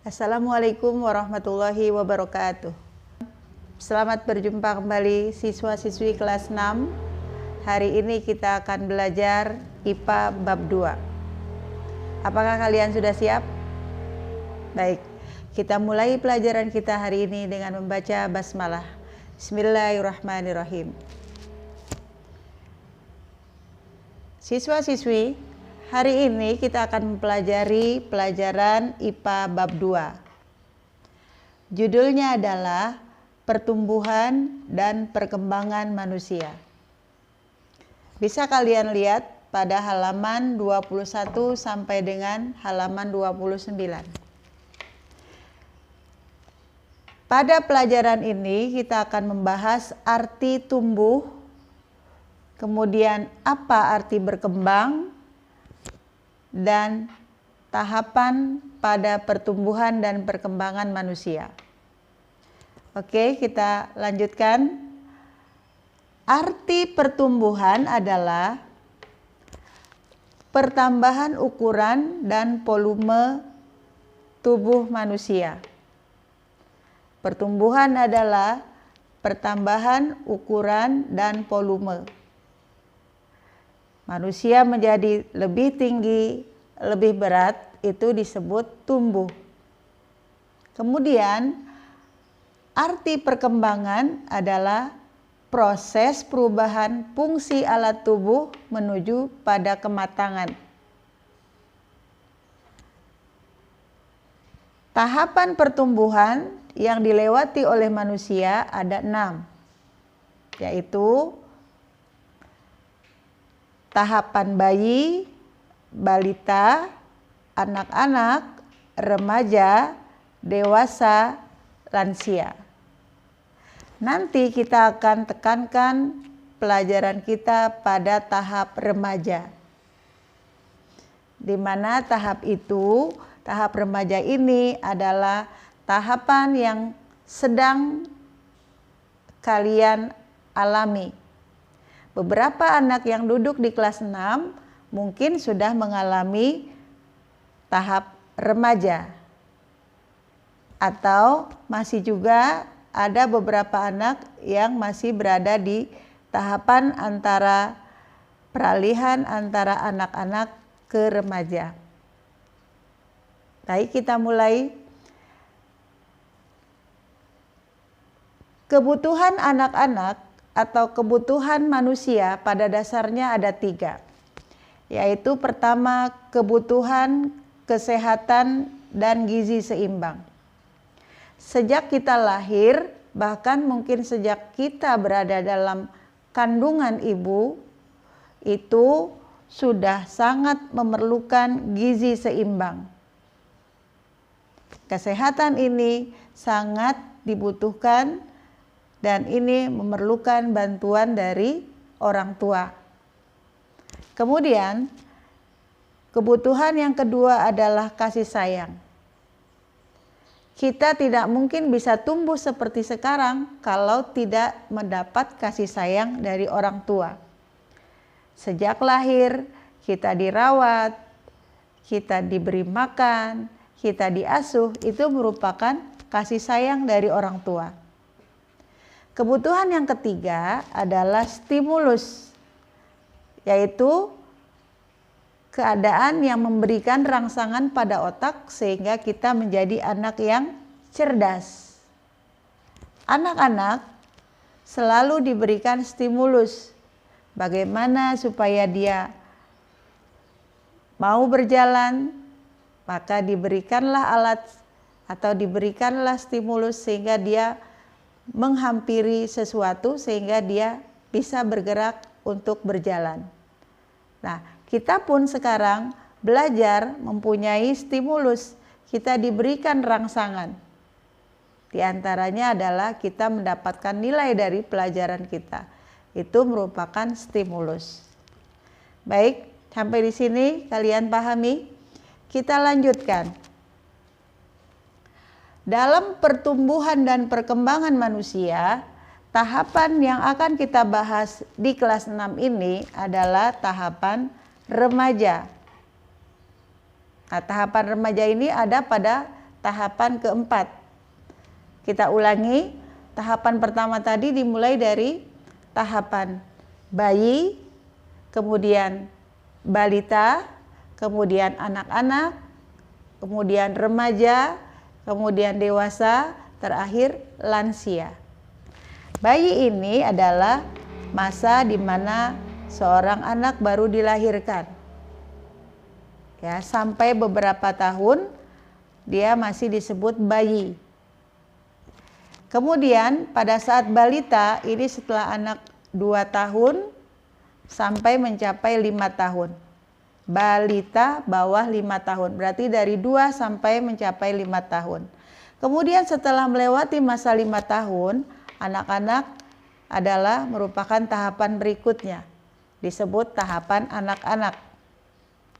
Assalamualaikum warahmatullahi wabarakatuh. Selamat berjumpa kembali siswa-siswi kelas 6. Hari ini kita akan belajar IPA bab 2. Apakah kalian sudah siap? Baik, kita mulai pelajaran kita hari ini dengan membaca basmalah. Bismillahirrahmanirrahim. Siswa-siswi, hari ini kita akan mempelajari pelajaran IPA bab 2. Judulnya adalah Pertumbuhan dan Perkembangan Manusia. Bisa kalian lihat pada halaman 21 sampai dengan halaman 29. Pada pelajaran ini kita akan membahas arti tumbuh, kemudian apa arti berkembang, dan tahapan pada pertumbuhan dan perkembangan manusia. Oke, kita lanjutkan. Arti pertumbuhan adalah pertambahan ukuran dan volume tubuh manusia. Pertumbuhan adalah pertambahan ukuran dan volume. Manusia menjadi lebih tinggi, lebih berat, itu disebut tumbuh. Kemudian, arti perkembangan adalah proses perubahan fungsi alat tubuh menuju pada kematangan. Tahapan pertumbuhan yang dilewati oleh manusia ada 6, yaitu tahapan bayi, balita, anak-anak, remaja, dewasa, lansia. Nanti kita akan tekankan pelajaran kita pada tahap remaja. Di mana tahap remaja ini adalah tahapan yang sedang kalian alami. Beberapa anak yang duduk di kelas 6 mungkin sudah mengalami tahap remaja. Atau masih juga ada beberapa anak yang masih berada di tahapan antara peralihan antara anak-anak ke remaja. Baik, kita mulai. Kebutuhan anak-anak atau kebutuhan manusia pada dasarnya ada 3, yaitu pertama kebutuhan kesehatan dan gizi seimbang. Sejak kita lahir, bahkan mungkin sejak kita berada dalam kandungan ibu, itu sudah sangat memerlukan gizi seimbang. Kesehatan ini sangat dibutuhkan dan ini memerlukan bantuan dari orang tua. Kemudian, kebutuhan yang kedua adalah kasih sayang. Kita tidak mungkin bisa tumbuh seperti sekarang kalau tidak mendapat kasih sayang dari orang tua. Sejak lahir, kita dirawat, kita diberi makan, kita diasuh, itu merupakan kasih sayang dari orang tua. Kebutuhan yang ketiga adalah stimulus, yaitu keadaan yang memberikan rangsangan pada otak sehingga kita menjadi anak yang cerdas. Anak-anak selalu diberikan stimulus, bagaimana supaya dia mau berjalan, maka diberikanlah alat atau diberikanlah stimulus sehingga dia menghampiri sesuatu sehingga dia bisa bergerak untuk berjalan. Nah, kita pun sekarang belajar mempunyai stimulus, kita diberikan rangsangan. Di antaranya adalah kita mendapatkan nilai dari pelajaran kita. Itu merupakan stimulus. Baik, sampai di sini kalian pahami? Kita lanjutkan. Dalam pertumbuhan dan perkembangan manusia, tahapan yang akan kita bahas di kelas 6 ini adalah tahapan remaja. Nah, tahapan remaja ini ada pada tahapan keempat. Kita ulangi, tahapan pertama tadi dimulai dari tahapan bayi, kemudian balita, kemudian anak-anak, kemudian remaja, kemudian dewasa, terakhir lansia. Bayi ini adalah masa di mana seorang anak baru dilahirkan. Ya, sampai beberapa tahun dia masih disebut bayi. Kemudian pada saat balita ini setelah anak 2 tahun sampai mencapai 5 tahun. Balita bawah 5 tahun, berarti dari 2 sampai mencapai 5 tahun. Kemudian setelah melewati masa 5 tahun, anak-anak adalah merupakan tahapan berikutnya, disebut tahapan anak-anak.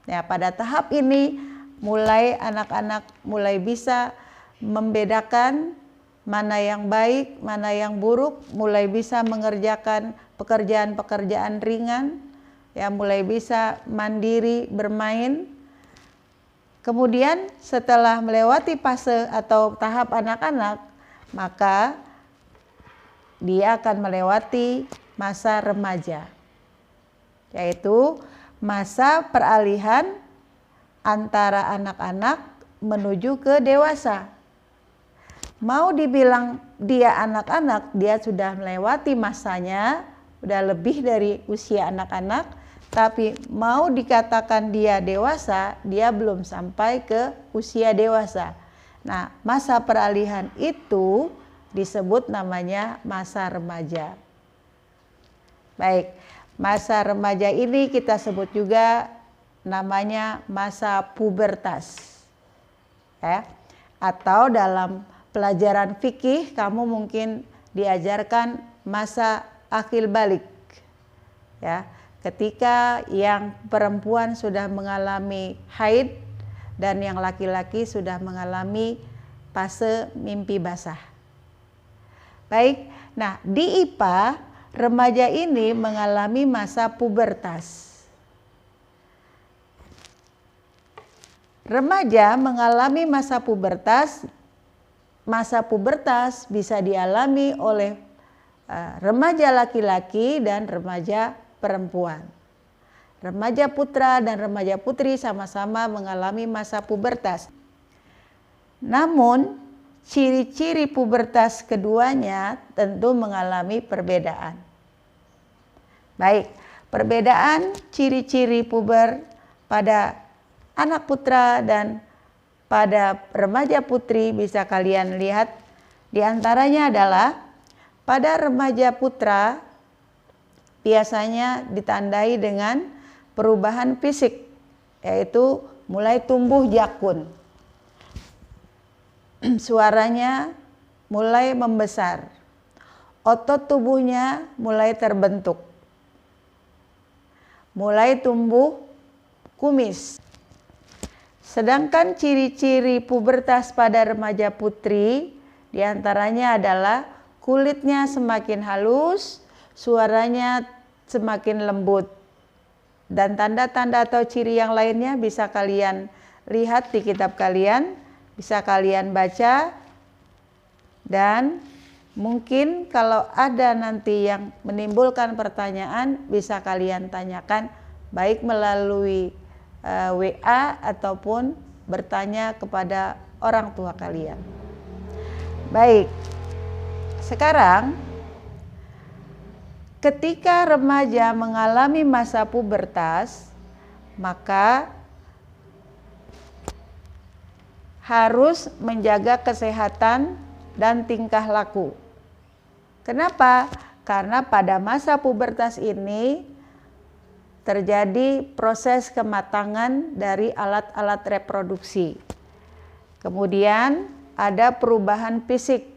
Ya, pada tahap ini mulai anak-anak mulai bisa membedakan mana yang baik, mana yang buruk, mulai bisa mengerjakan pekerjaan-pekerjaan ringan, ya, mulai bisa mandiri bermain. Kemudian setelah melewati fase atau tahap anak-anak, maka dia akan melewati masa remaja, yaitu masa peralihan antara anak-anak menuju ke dewasa. Mau dibilang dia anak-anak, dia sudah melewati masanya, sudah lebih dari usia anak-anak, tapi mau dikatakan dia dewasa, dia belum sampai ke usia dewasa. Nah, masa peralihan itu disebut namanya masa remaja. Baik, masa remaja ini kita sebut juga namanya masa pubertas. Ya. Atau dalam pelajaran fikih kamu mungkin diajarkan masa akil balik. Ya, ketika yang perempuan sudah mengalami haid dan yang laki-laki sudah mengalami fase mimpi basah. Baik, nah di IPA remaja ini mengalami masa pubertas. Remaja mengalami masa pubertas. Masa pubertas bisa dialami oleh remaja laki-laki dan remaja perempuan. Remaja putra dan remaja putri sama-sama mengalami masa pubertas. Namun, ciri-ciri pubertas keduanya tentu mengalami perbedaan. Baik, perbedaan ciri-ciri puber pada anak putra dan pada remaja putri bisa kalian lihat. Di antaranya adalah pada remaja putra biasanya ditandai dengan perubahan fisik, yaitu mulai tumbuh jakun. Suaranya mulai membesar, otot tubuhnya mulai terbentuk, mulai tumbuh kumis. Sedangkan ciri-ciri pubertas pada remaja putri diantaranya adalah kulitnya semakin halus, suaranya semakin lembut, dan tanda-tanda atau ciri yang lainnya bisa kalian lihat di kitab kalian. Bisa kalian baca, dan mungkin kalau ada nanti yang menimbulkan pertanyaan bisa kalian tanyakan baik melalui WA ataupun bertanya kepada orang tua kalian. Baik, sekarang ketika remaja mengalami masa pubertas, maka harus menjaga kesehatan dan tingkah laku. Kenapa? Karena pada masa pubertas ini terjadi proses kematangan dari alat-alat reproduksi. Kemudian ada perubahan fisik.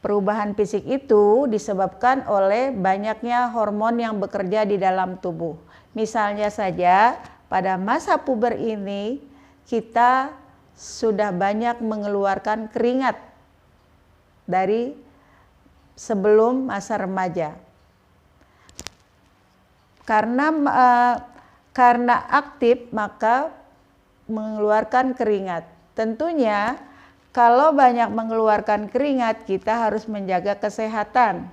Perubahan fisik itu disebabkan oleh banyaknya hormon yang bekerja di dalam tubuh. Misalnya saja, pada masa puber ini kita sudah banyak mengeluarkan keringat dari sebelum masa remaja. Karena aktif, maka mengeluarkan keringat. Tentunya kalau banyak mengeluarkan keringat, kita harus menjaga kesehatan,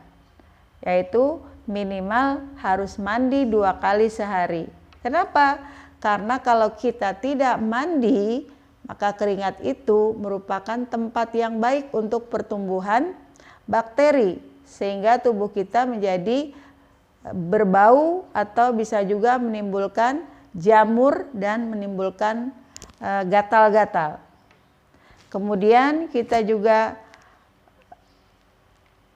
yaitu minimal harus mandi 2 kali sehari. Kenapa? Karena kalau kita tidak mandi, maka keringat itu merupakan tempat yang baik untuk pertumbuhan bakteri, sehingga tubuh kita menjadi berbau atau bisa juga menimbulkan jamur dan menimbulkan gatal-gatal. Kemudian kita juga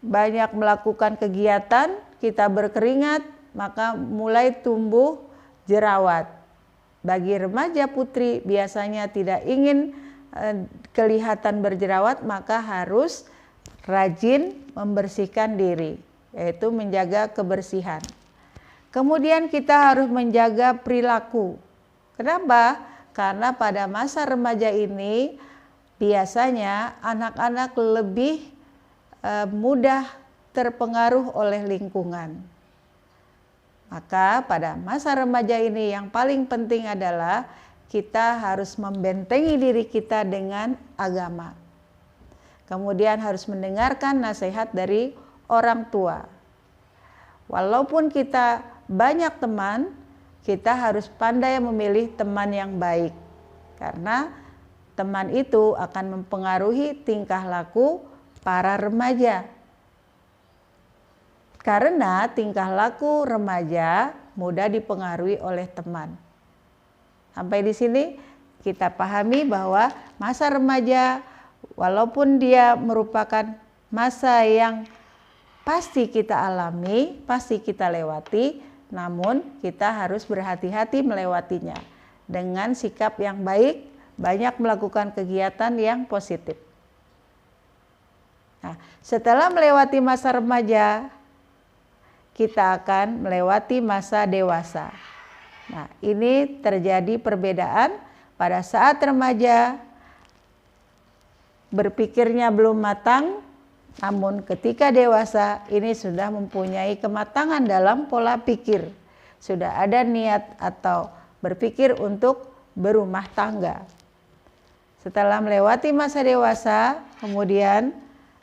banyak melakukan kegiatan, kita berkeringat, maka mulai tumbuh jerawat. Bagi remaja putri biasanya tidak ingin kelihatan berjerawat, maka harus rajin membersihkan diri, yaitu menjaga kebersihan. Kemudian kita harus menjaga perilaku. Kenapa? Karena pada masa remaja ini biasanya anak-anak lebih mudah terpengaruh oleh lingkungan. Maka pada masa remaja ini yang paling penting adalah kita harus membentengi diri kita dengan agama. Kemudian harus mendengarkan nasihat dari orang tua. Walaupun kita banyak teman, kita harus pandai memilih teman yang baik. Karena teman itu akan mempengaruhi tingkah laku para remaja. Karena tingkah laku remaja mudah dipengaruhi oleh teman. Sampai di sini kita pahami bahwa masa remaja walaupun dia merupakan masa yang pasti kita alami, pasti kita lewati, namun kita harus berhati-hati melewatinya dengan sikap yang baik, banyak melakukan kegiatan yang positif. Nah, setelah melewati masa remaja, kita akan melewati masa dewasa. Nah, ini terjadi perbedaan pada saat remaja berpikirnya belum matang, namun ketika dewasa ini sudah mempunyai kematangan dalam pola pikir. Sudah ada niat atau berpikir untuk berumah tangga. Setelah melewati masa dewasa, kemudian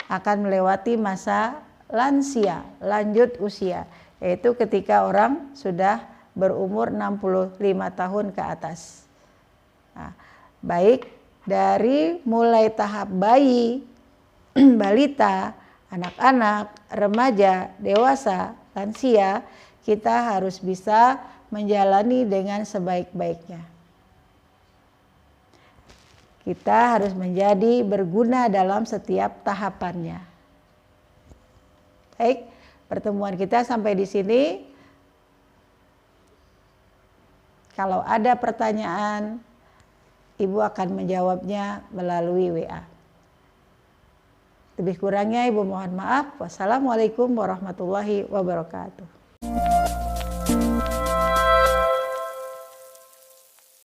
akan melewati masa lansia, lanjut usia, yaitu ketika orang sudah berumur 65 tahun ke atas. Nah, baik dari mulai tahap bayi, balita, anak-anak, remaja, dewasa, lansia, kita harus bisa menjalani dengan sebaik-baiknya. Kita harus menjadi berguna dalam setiap tahapannya. Baik, pertemuan kita sampai di sini. Kalau ada pertanyaan, Ibu akan menjawabnya melalui WA. Lebih kurangnya Ibu mohon maaf. Wassalamualaikum warahmatullahi wabarakatuh.